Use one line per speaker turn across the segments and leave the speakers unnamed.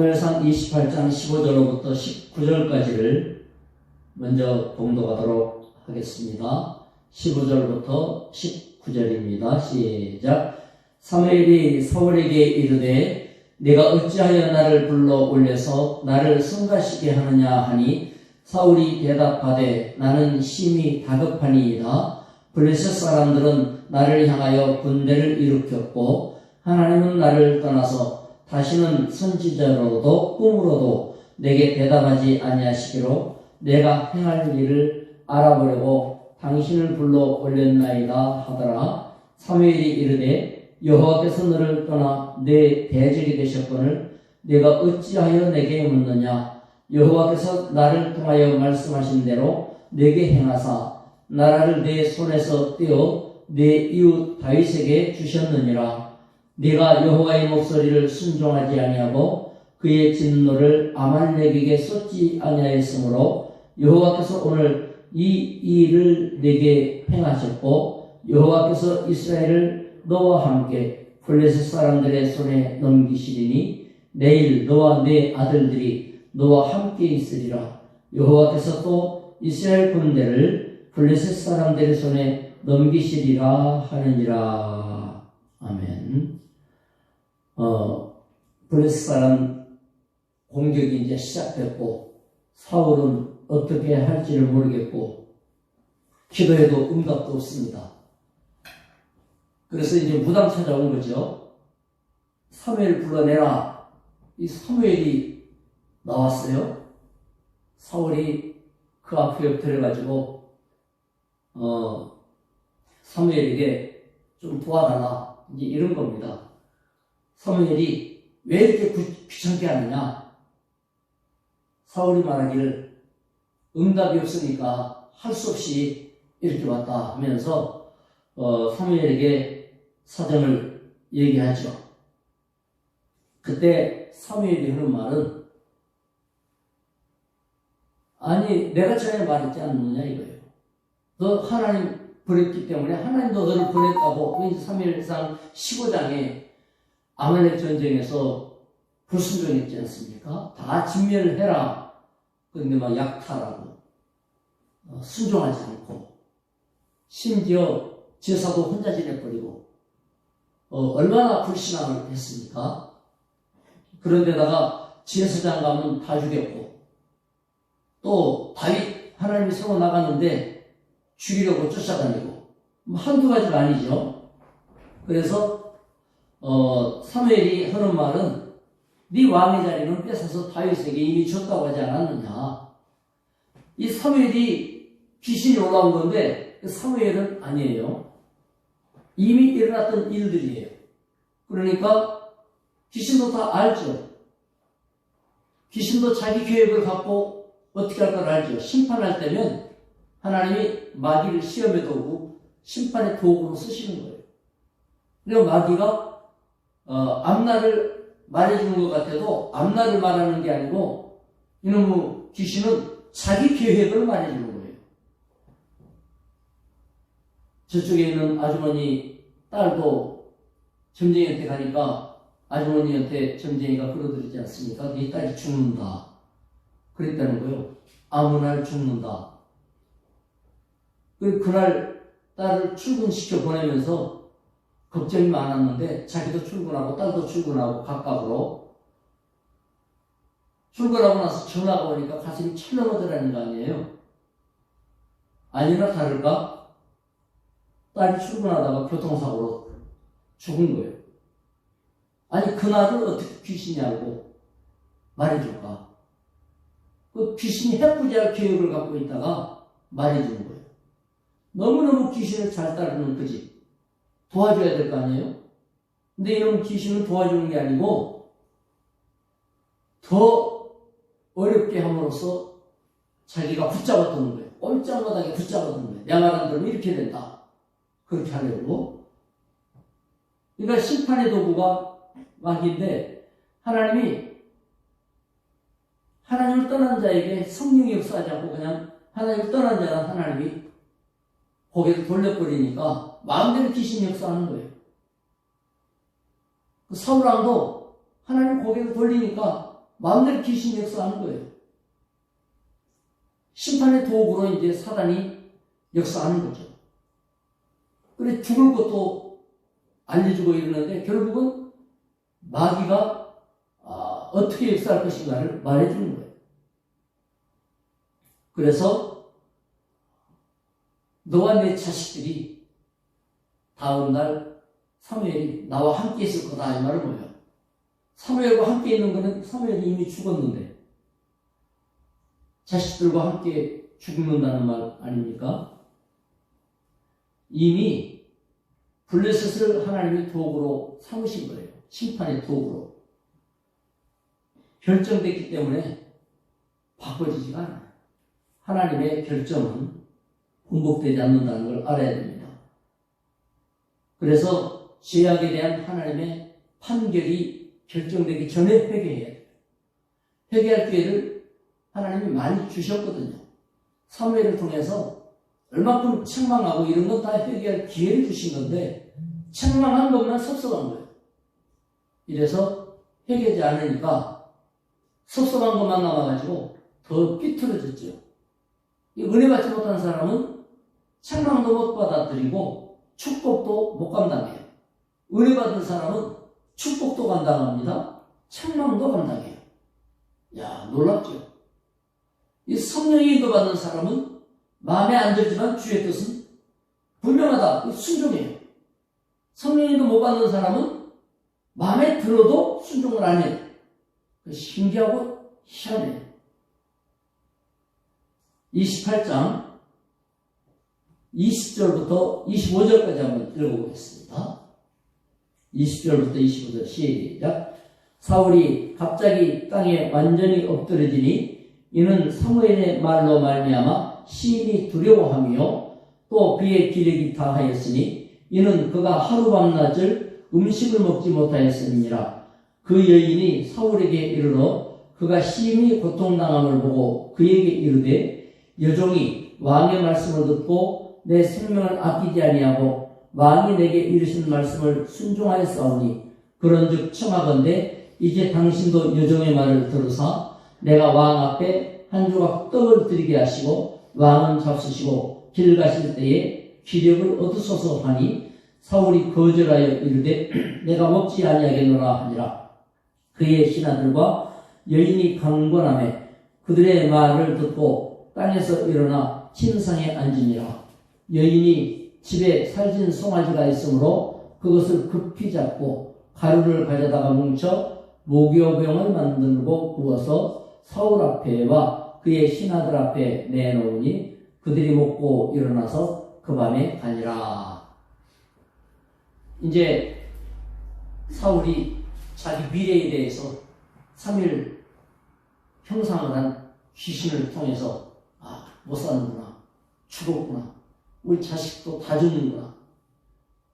사무엘상 28장 15절로부터 19절까지를 먼저 봉독하도록 하겠습니다. 15절부터 19절입니다. 시작. 사무엘이 사울에게 이르되 내가 어찌하여 나를 불러 올려서 나를 성가시게 하느냐 하니 사울이 대답하되 나는 심히 다급하니이다. 블레셋 사람들은 나를 향하여 군대를 일으켰고 하나님은 나를 떠나서 다시는 선지자로도 꿈으로도 내게 대답하지 아니하시기로 내가 행할 일을 알아보려고 당신을 불러 올렸나이다 하더라. 사무엘이 이르되 여호와께서 너를 떠나 내 대적이 되셨거늘 내가 어찌하여 내게 묻느냐. 여호와께서 나를 통하여 말씀하신 대로 내게 행하사 나라를 내 손에서 떼어 내 이웃 다윗에게 주셨느니라. 네가 여호와의 목소리를 순종하지 아니하고 그의 진노를 아말렉에게 쏟지 아니하였으므로 여호와께서 오늘 이 일을 내게 행하셨고 여호와께서 이스라엘을 너와 함께 블레셋 사람들의 손에 넘기시리니 내일 너와 네 아들들이 너와 함께 있으리라. 여호와께서 또 이스라엘 군대를 블레셋 사람들의 손에 넘기시리라 하느니라. 아멘. 블레셋 사람 공격이 이제 시작됐고 사울은 어떻게 할지를 모르겠고 기도해도 응답도 없습니다. 그래서 이제 무당 찾아온 거죠. 사무엘 불러내라. 이 사무엘이 나왔어요. 사울이 그 앞에 엎드려가지고 사무엘에게 좀 도와달라 이제 이런 겁니다. 사무엘이 왜 이렇게 귀찮게 하느냐. 사울이 말하기를 응답이 없으니까 할 수 없이 이렇게 왔다 하면서 사무엘에게 사정을 얘기하죠. 그때 사무엘이 하는 말은 아니 내가 전에 말했지 않느냐 이거예요. 너 하나님 버렸기 때문에 하나님도 너를 버렸다고. 사무엘상 15장에 아말렉 전쟁에서 불순종했지 않습니까? 다 진멸을 해라. 그런데 막 약탈하고 순종하지 않고 심지어 제사도 혼자 지내버리고 얼마나 불신앙을 했습니까? 그런데다가 제사장 가면 다 죽였고 또 다윗 하나님이 세워 나갔는데 죽이려고 쫓아다니고 한두 가지가 아니죠. 그래서 사무엘이 하는 말은 네 왕의 자리는 뺏어서 다윗에게 이미 줬다고 하지 않았느냐. 이 사무엘이 귀신이 올라온 건데 사무엘은 아니에요. 이미 일어났던 일들이에요. 그러니까 귀신도 다 알죠. 귀신도 자기 계획을 갖고 어떻게 할 걸 알죠. 심판할 때면 하나님이 마귀를 시험의 도구, 심판의 도구로 쓰시는 거예요. 그리고 마귀가 앞날을 말해주는 것 같아도 앞날을 말하는 게 아니고 이놈의 귀신은 자기 계획을 말해주는 거예요. 저쪽에 있는 아주머니 딸도 점쟁이한테 가니까 아주머니한테 점쟁이가 끌어들이지 않습니까? 네 딸이 죽는다. 그랬다는 거예요. 아무 날 죽는다. 그날 딸을 출근시켜 보내면서 걱정이 많았는데 자기도 출근하고 딸도 출근하고 각각으로 출근하고 나서 전화가 오니까 가슴이 철렁하더라는 거 아니에요. 아니나 다를까 딸이 출근하다가 교통사고로 죽은 거예요. 아니 그날을 어떻게 귀신이 알고 말해줄까. 그 귀신이 해코지할 계획을 갖고 있다가 말해주는 거예요. 너무너무 귀신을 잘 따르는 그 집. 도와줘야 될 거 아니에요? 근데 이런 귀신은 도와주는 게 아니고 더 어렵게 함으로써 자기가 붙잡아두는 거예요. 꼼짝마하게 붙잡아두는 거예요. 내 말 안 들으면 이렇게 된다. 그렇게 하려고. 그러니까 심판의 도구가 마귀인데 하나님이 하나님을 떠난 자에게 성령이 역사하지 않고 그냥 하나님을 떠난 자는 하나님이 고개를 돌려버리니까 마음대로 귀신이 역사하는 거예요. 그 사울왕도 하나님 고개를 돌리니까 마음대로 귀신이 역사하는 거예요. 심판의 도구로 이제 사단이 역사하는 거죠. 그래 죽을 것도 알려주고 이러는데 결국은 마귀가 어떻게 역사할 것인가를 말해주는 거예요. 그래서 너와 내 자식들이 다음 날 사무엘이 나와 함께 있을 거다 이 말은 뭐예요? 사무엘과 함께 있는 거는 사무엘이 이미 죽었는데 자식들과 함께 죽는다는 말 아닙니까? 이미 블레셋을 하나님의 도구로 삼으신 거예요. 심판의 도구로. 결정됐기 때문에 바꿔지지가 않아요. 하나님의 결정은 군복되지 않는다는 걸 알아야 됩니다. 그래서 죄악에 대한 하나님의 판결이 결정되기 전에 회개해야 돼요. 회개할 기회를 하나님이 많이 주셨거든요. 사무엘을 통해서 얼마큼 책망하고 이런 건 다 회개할 기회를 주신 건데 책망한 것만 섭섭한 거예요. 이래서 회개하지 않으니까 섭섭한 것만 남아가지고 더 삐뚤어졌죠. 이 은혜 받지 못한 사람은 책망도 못 받아들이고 축복도 못 감당해요. 은혜 받은 사람은 축복도 감당합니다. 책망도 감당해요. 야, 놀랍죠? 이 성령의 인도받는 사람은 마음에 안 들지만 주의 뜻은 분명하다. 순종해요. 성령의 인도 못 받는 사람은 마음에 들어도 순종을 안 해요. 신기하고 희한해요. 28장 20절부터 25절까지 한번 읽어보겠습니다. 20절부터 25절 시작. 사울이 갑자기 땅에 완전히 엎드러지니 이는 사무엘의 말로 말미암아 심히 두려워하며 또 그의 기력이 다하였으니 이는 그가 하루밤낮을 음식을 먹지 못하였음이니라. 그 여인이 사울에게 이르러 그가 심히 고통당함을 보고 그에게 이르되 여종이 왕의 말씀을 듣고 내 생명을 아끼지 아니하고 왕이 내게 이르신 말씀을 순종하였사오니 그런즉 청하건대 이제 당신도 여종의 말을 들으사 내가 왕 앞에 한 조각 떡을 드리게 하시고 왕은 잡수시고 길 가실 때에 기력을 얻으소서 하니 사울이 거절하여 이르되 내가 먹지 아니하겠노라 하니라. 그의 신하들과 여인이 강권하며 그들의 말을 듣고 땅에서 일어나 침상에 앉으니라. 여인이 집에 살진 송아지가 있으므로 그것을 급히 잡고 가루를 가져다가 뭉쳐 목요병을 만들고 구워서 사울 앞에와 그의 신하들 앞에 내놓으니 그들이 먹고 일어나서 그 밤에 가니라. 이제 사울이 자기 미래에 대해서 3일 형상을 한 귀신을 통해서 못 사는구나, 죽었구나, 우리 자식도 다 죽는구나.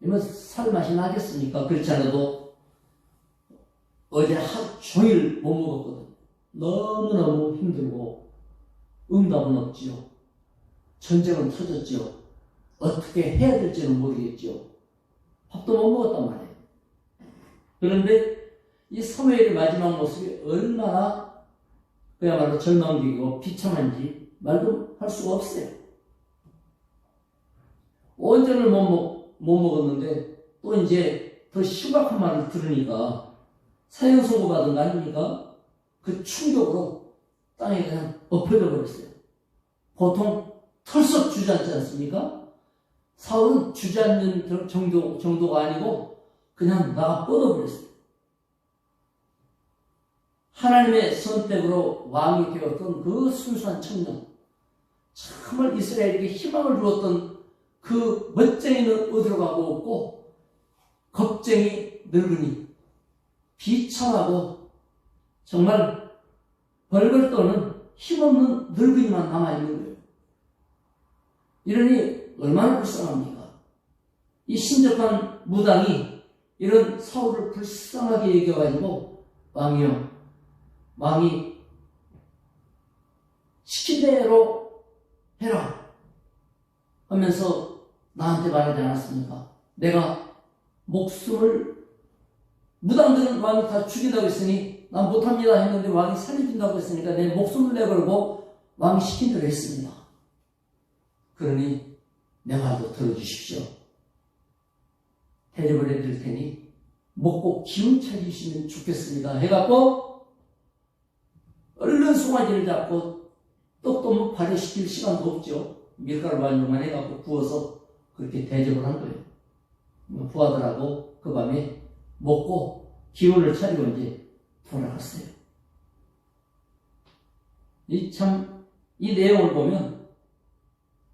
이러면 살 맛이 나겠습니까? 그렇지 않아도 어제 하루 종일 못 먹었거든. 너무너무 힘들고 응답은 없지요. 전쟁은 터졌지요. 어떻게 해야 될지는 모르겠지요. 밥도 못 먹었단 말이에요. 그런데 이 사무엘의 마지막 모습이 얼마나 그야말로 절망적이고 비참한지 말도 할 수가 없어요. 온전을 못 먹었는데 또 이제 더 심각한 말을 들으니까 사형 선고받은 거 아닙니까? 그 충격으로 땅에 그냥 엎어져 버렸어요. 보통 털썩 주저앉지 않습니까? 사울은 주저앉는 정도가 아니고 그냥 나가 뻗어버렸어요. 하나님의 선택으로 왕이 되었던 그 순수한 청년, 정말 이스라엘에게 희망을 주었던 그 멋쟁이는 어디로 가고 없고 겁쟁이 늙은이, 비참하고 정말 벌벌 떠는 힘없는 늙은이만 남아있는 거예요. 이러니 얼마나 불쌍합니까? 이 신접한 무당이 이런 사울을 불쌍하게 여겨가지고 왕이 시킨 대로 해라 하면서 나한테 말하지 않았습니까? 내가 목숨을 무당들은 왕이 다 죽인다고 했으니 난 못합니다 했는데 왕이 살려준다고 했으니까 내 목숨을 내걸고 왕이 시킨 대로 했습니다. 그러니 내 말도 들어주십시오. 대접을 해드릴 테니 먹고 기운 차리시면 좋겠습니다 해갖고 얼른 송아지를 잡고 떡도 발효시킬 시간도 없죠. 밀가루 반죽만 해갖고 구워서 그렇게 대접을 한 거예요. 부하들하고 그 밤에 먹고 기운을 차리고 이제 돌아갔어요. 이 내용을 보면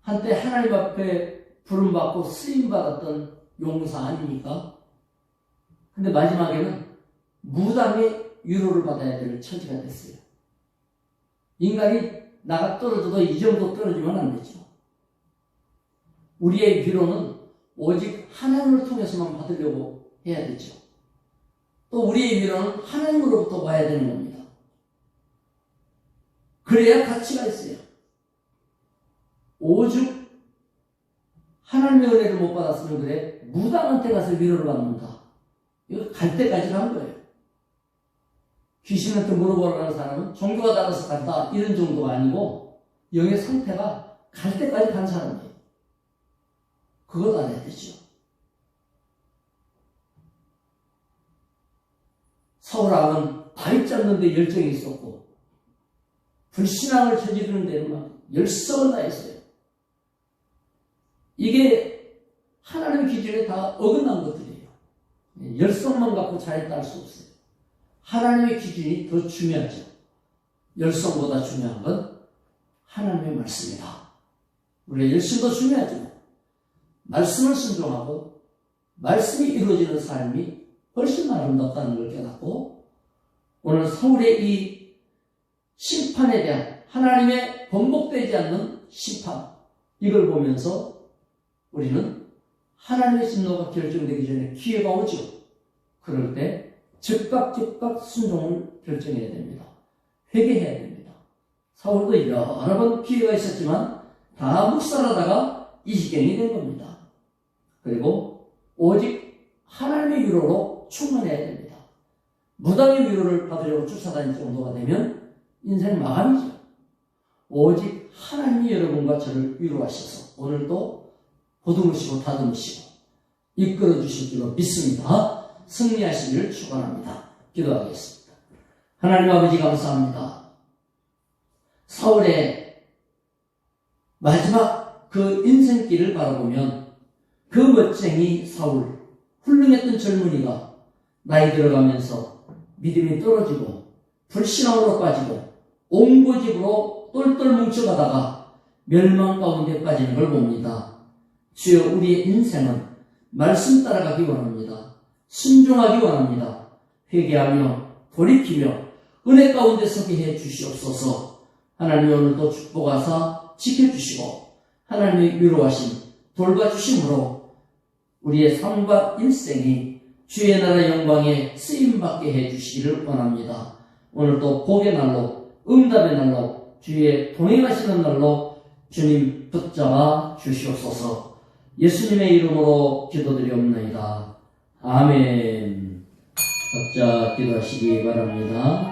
한때 하나님 앞에 부름받고 쓰임받았던 용사 아닙니까? 근데 마지막에는 무당의 위로를 받아야 될 처지가 됐어요. 인간이 나가 떨어져도 이 정도 떨어지면 안 되죠. 우리의 위로는 오직 하나님을 통해서만 받으려고 해야 되죠. 또 우리의 위로는 하나님으로부터 와야 되는 겁니다. 그래야 가치가 있어요. 오죽 하나님의 은혜를 못 받았으면 그래 무당한테 가서 위로를 받는다. 이거 갈 때까지 간 거예요. 귀신한테 물어보라는 사람은 종교가 달라서 간다 이런 정도가 아니고 영의 상태가 갈 때까지 간 사람이에요. 그걸 알아야 되죠. 사울왕은 다윗 잡는 데 열정이 있었고 불신앙을 저지르는 데는 막 열성을 다했어요. 이게 하나님의 기준에 다 어긋난 것들이에요. 열성만 갖고 잘했다 할 수 없어요. 하나님의 기준이 더 중요하죠. 열성보다 중요한 건 하나님의 말씀이다. 우리의 열심도 중요하지만 말씀을 순종하고 말씀이 이루어지는 삶이 훨씬 아름답다는 걸 깨닫고 오늘 사울의 이 심판에 대한 하나님의 번복되지 않는 심판 이걸 보면서 우리는 하나님의 진노가 결정되기 전에 기회가 오죠. 그럴 때 즉각 순종을 결정해야 됩니다. 회개해야 됩니다. 사울도 여러 번 기회가 있었지만 다 묵살하다가 이 지경이 된 겁니다. 그리고 오직 하나님의 위로로 충만해야 됩니다. 무당의 위로를 받으려고 쫓아다닐 정도가 되면 인생 마감이죠. 오직 하나님이 여러분과 저를 위로하셔서 오늘도 보듬으시고 다듬으시고 이끌어 주실 줄로 믿습니다. 승리하시기를 축원합니다. 기도하겠습니다. 하나님 아버지 감사합니다. 사울의 마지막 그 인생길을 바라보면 그 멋쟁이 사울, 훌륭했던 젊은이가 나이 들어가면서 믿음이 떨어지고 불신앙으로 빠지고 옹고집으로 똘똘 뭉쳐가다가 멸망 가운데 빠지는 걸 봅니다. 주여 우리의 인생은 말씀 따라가기 원합니다. 순종하기 원합니다. 회개하며 돌이키며 은혜 가운데 서게 해 주시옵소서. 하나님 오늘도 축복하사 지켜주시고 하나님의 위로하심 돌봐주심으로 우리의 삶과 일생이 주의 나라 영광에 쓰임받게 해주시기를 원합니다. 오늘도 복의 날로 응답의 날로 주의 동행하시는 날로 주님 붙잡아 주시옵소서. 예수님의 이름으로 기도드리옵나이다. 아멘. 각자 기도하시기 바랍니다.